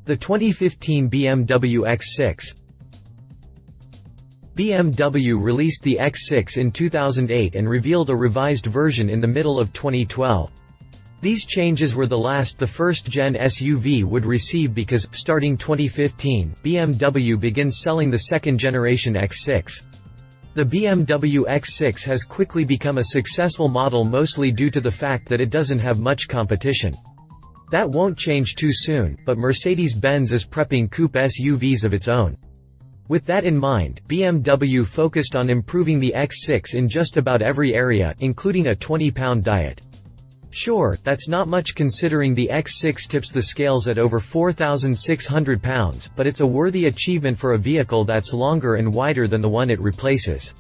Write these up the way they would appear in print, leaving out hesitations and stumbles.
The 2015 BMW X6. BMW released the X6 in 2008 and revealed a revised version in the middle of 2012. These changes were the last the first-gen SUV would receive because, starting 2015, BMW begins selling the second-generation X6. The BMW X6 has quickly become a successful model mostly due to the fact that it doesn't have much competition. That won't change too soon, but Mercedes-Benz is prepping coupe SUVs of its own. With that in mind, BMW focused on improving the X6 in just about every area, including a 20-pound diet. Sure, that's not much considering the X6 tips the scales at over 4,600 pounds, but it's a worthy achievement for a vehicle that's longer and wider than the one it replaces.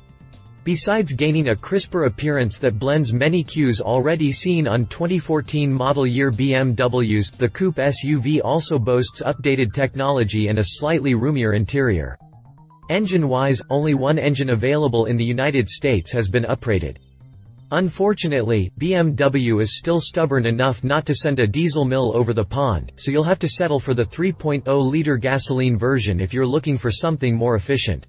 Besides gaining a crisper appearance that blends many cues already seen on 2014 model year BMWs, the coupe SUV also boasts updated technology and a slightly roomier interior. Engine-wise, only one engine available in the United States has been upgraded. Unfortunately, BMW is still stubborn enough not to send a diesel mill over the pond, so you'll have to settle for the 3.0-liter gasoline version if you're looking for something more efficient.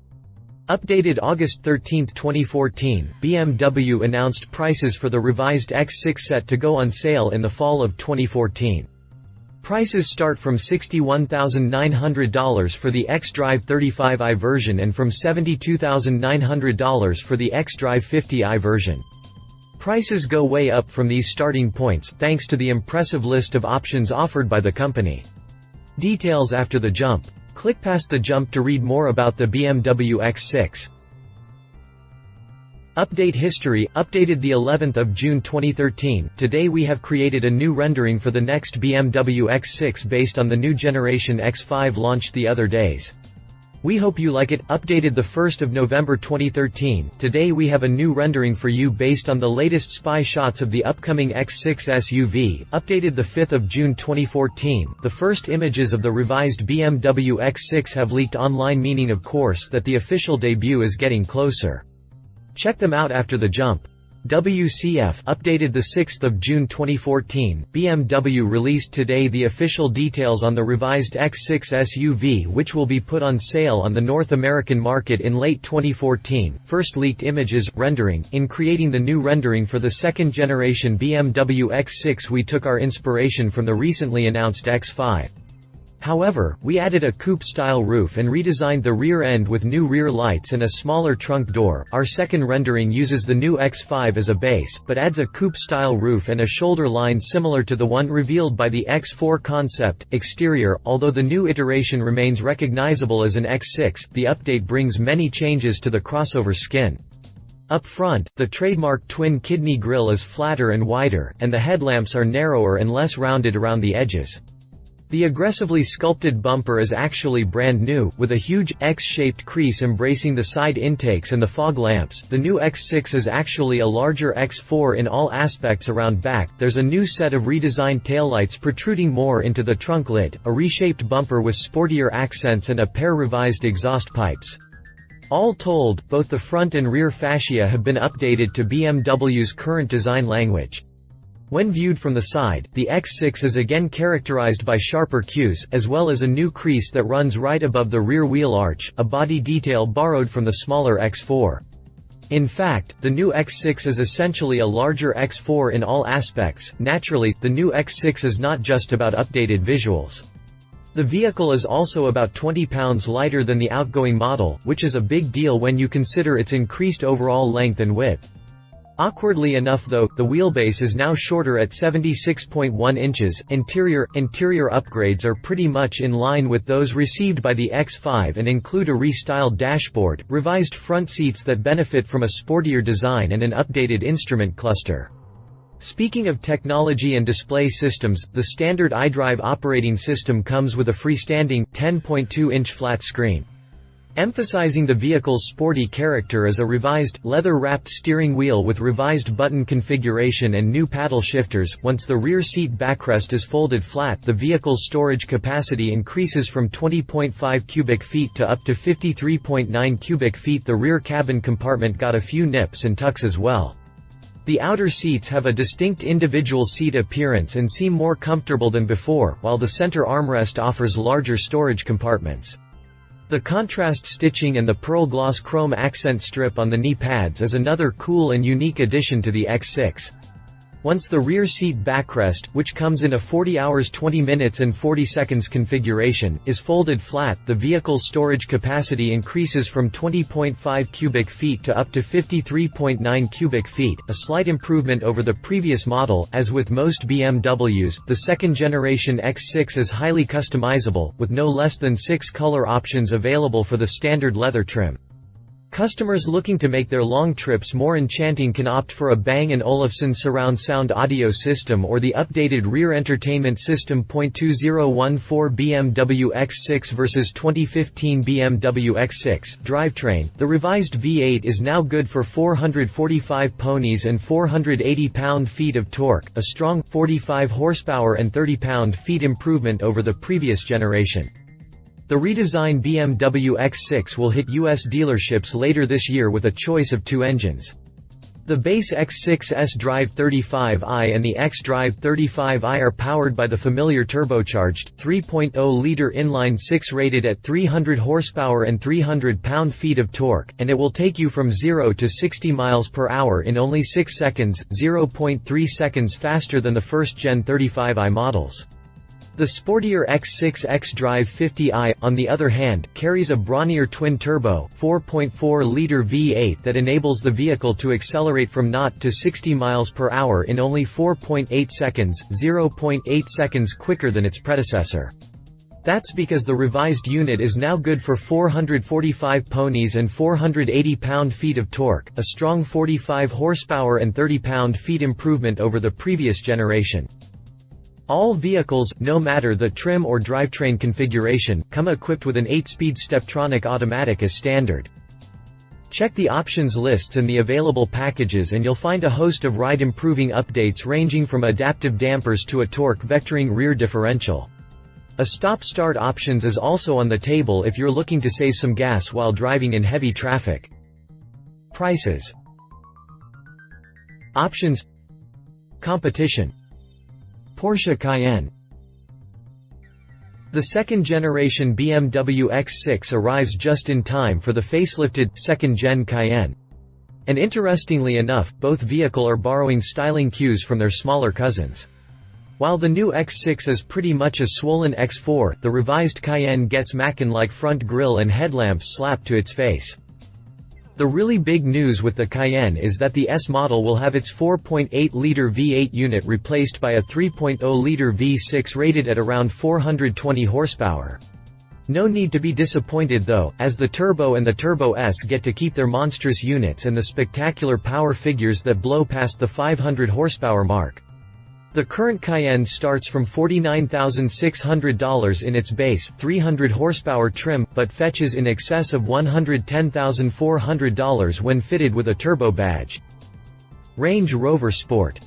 Updated August 13, 2014, BMW announced prices for the revised X6 set to go on sale in the fall of 2014. Prices start from $61,900 for the xDrive 35i version and from $72,900 for the xDrive 50i version. Prices go way up from these starting points thanks to the impressive list of options offered by the company. Details after the jump. Click past the jump to read more about the BMW X6. Update history. Updated the 11th of June 2013. Today we have created a new rendering for the next BMW X6 based on the new generation X5 launched the other days. We hope you like it. Updated the 1st of November 2013. Today we have a new rendering for you based on the latest spy shots of the upcoming X6 SUV. Updated the 5th of June 2014. The first images of the revised BMW X6 have leaked online, meaning of course that the official debut is getting closer. Check them out after the jump. WCF. Updated the 6th of June 2014. BMW released today the official details on the revised X6 SUV, which will be put on sale on the North American market in late 2014. First leaked images, rendering. In creating the new rendering for the second generation BMW X6 we took our inspiration from the recently announced X5. However, we added a coupe-style roof and redesigned the rear end with new rear lights and a smaller trunk door. Our second rendering uses the new X5 as a base, but adds a coupe-style roof and a shoulder line similar to the one revealed by the X4 concept. Exterior. Although the new iteration remains recognizable as an X6, the update brings many changes to the crossover skin. Up front, the trademark twin kidney grille is flatter and wider, and the headlamps are narrower and less rounded around the edges. The aggressively sculpted bumper is actually brand new, with a huge, X-shaped crease embracing the side intakes and the fog lamps. The new X6 is actually a larger X4 in all aspects around back. There's a new set of redesigned taillights protruding more into the trunk lid, a reshaped bumper with sportier accents and a pair revised exhaust pipes. All told, both the front and rear fascia have been updated to BMW's current design language. When viewed from the side, the X6 is again characterized by sharper cues, as well as a new crease that runs right above the rear wheel arch, a body detail borrowed from the smaller X4. In fact, the new X6 is essentially a larger X4 in all aspects. Naturally, the new X6 is not just about updated visuals. The vehicle is also about 20 pounds lighter than the outgoing model, which is a big deal when you consider its increased overall length and width. Awkwardly enough though, the wheelbase is now shorter at 76.1 inches. Interior upgrades are pretty much in line with those received by the X5 and include a restyled dashboard, revised front seats that benefit from a sportier design and an updated instrument cluster. Speaking of technology and display systems, the standard iDrive operating system comes with a freestanding, 10.2-inch flat screen. Emphasizing the vehicle's sporty character is a revised, leather-wrapped steering wheel with revised button configuration and new paddle shifters. Once the rear seat backrest is folded flat, the vehicle's storage capacity increases from 20.5 cubic feet to up to 53.9 cubic feet. The rear cabin compartment got a few nips and tucks as well. The outer seats have a distinct individual seat appearance and seem more comfortable than before, while the center armrest offers larger storage compartments. The contrast stitching and the pearl gloss chrome accent strip on the knee pads is another cool and unique addition to the X6. Once the rear seat backrest, which comes in a 40 hours 20 minutes and 40 seconds configuration, is folded flat, the vehicle's storage capacity increases from 20.5 cubic feet to up to 53.9 cubic feet, a slight improvement over the previous model. As with most BMWs, the second-generation X6 is highly customizable, with no less than 6 color options available for the standard leather trim. Customers looking to make their long trips more enchanting can opt for a Bang & Olufsen surround sound audio system or the updated rear entertainment system. 2014 BMW X6 vs 2015 BMW X6 Drivetrain. The revised V8 is now good for 445 ponies and 480 pound-feet of torque, a strong 45 horsepower and 30 pound-feet improvement over the previous generation. The redesigned BMW X6 will hit U.S. dealerships later this year with a choice of 2 engines. The base X6 S-Drive 35i and the X-Drive 35i are powered by the familiar turbocharged, 3.0-liter inline-6 rated at 300 horsepower and 300 pound-feet of torque, and it will take you from 0 to 60 miles per hour in only 6 seconds, 0.3 seconds faster than the first-gen 35i models. The sportier X6 X-Drive 50i, on the other hand, carries a brawnier twin-turbo, 4.4-liter V8 that enables the vehicle to accelerate from 0 to 60 miles per hour in only 4.8 seconds, 0.8 seconds quicker than its predecessor. That's because the revised unit is now good for 445 ponies and 480 pound-feet of torque, a strong 45 horsepower and 30 pound-feet improvement over the previous generation. All vehicles, no matter the trim or drivetrain configuration, come equipped with an 8-speed Steptronic automatic as standard. Check the options lists and the available packages and you'll find a host of ride-improving updates ranging from adaptive dampers to a torque vectoring rear differential. A stop-start options is also on the table if you're looking to save some gas while driving in heavy traffic. Prices. Options. Competition. Porsche Cayenne. The second-generation BMW X6 arrives just in time for the facelifted, second-gen Cayenne. And interestingly enough, both vehicles are borrowing styling cues from their smaller cousins. While the new X6 is pretty much a swollen X4, the revised Cayenne gets Macan-like front grille and headlamps slapped to its face. The really big news with the Cayenne is that the S model will have its 4.8-liter V8 unit replaced by a 3.0-liter V6 rated at around 420 horsepower. No need to be disappointed though, as the Turbo and the Turbo S get to keep their monstrous units and the spectacular power figures that blow past the 500 horsepower mark. The current Cayenne starts from $49,600 in its base, 300 horsepower trim, but fetches in excess of $110,400 when fitted with a turbo badge. Range Rover Sport.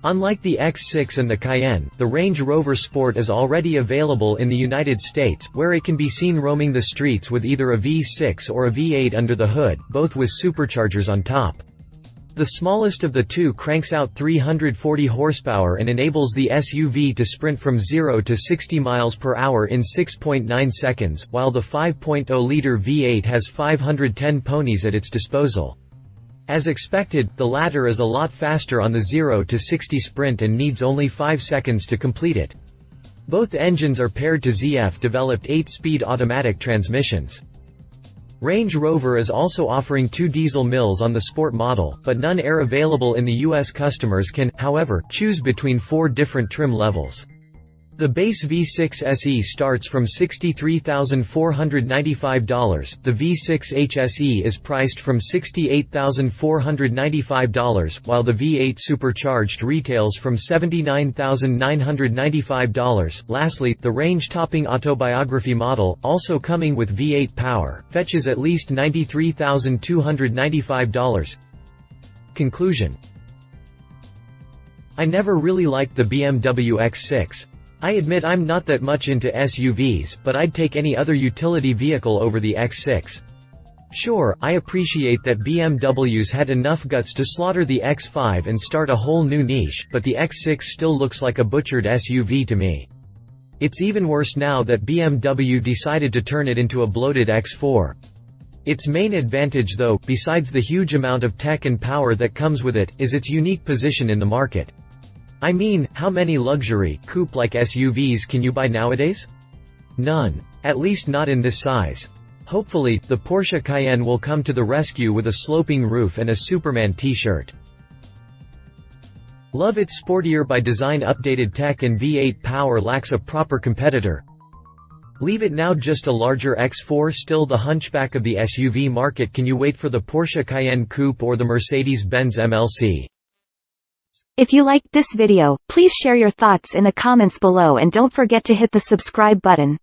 Unlike the X6 and the Cayenne, the Range Rover Sport is already available in the United States, where it can be seen roaming the streets with either a V6 or a V8 under the hood, both with superchargers on top. The smallest of the two cranks out 340 horsepower and enables the SUV to sprint from 0 to 60 miles per hour in 6.9 seconds, while the 5.0-liter V8 has 510 ponies at its disposal. As expected, the latter is a lot faster on the 0 to 60 sprint and needs only 5 seconds to complete it. Both engines are paired to ZF-developed 8-speed automatic transmissions. Range Rover is also offering 2 diesel mills on the Sport model, but none are available in the US. Customers can, however, choose between 4 different trim levels. The base V6 SE starts from $63,495, the V6 HSE is priced from $68,495, while the V8 Supercharged retails from $79,995. Lastly, the range-topping Autobiography model, also coming with V8 power, fetches at least $93,295. Conclusion. I never really liked the BMW X6. I admit I'm not that much into SUVs, but I'd take any other utility vehicle over the X6. Sure, I appreciate that BMWs had enough guts to slaughter the X5 and start a whole new niche, but the X6 still looks like a butchered SUV to me. It's even worse now that BMW decided to turn it into a bloated X4. Its main advantage though, besides the huge amount of tech and power that comes with it, is its unique position in the market. I mean, how many luxury, coupe-like SUVs can you buy nowadays? None. At least not in this size. Hopefully, the Porsche Cayenne will come to the rescue with a sloping roof and a Superman t-shirt. Love its sportier by design updated tech and V8 power lacks a proper competitor. Leave it now just a larger X4 still the hunchback of the SUV market. Can you wait for the Porsche Cayenne Coupe or the Mercedes-Benz MLC? If you liked this video, please share your thoughts in the comments below and don't forget to hit the subscribe button.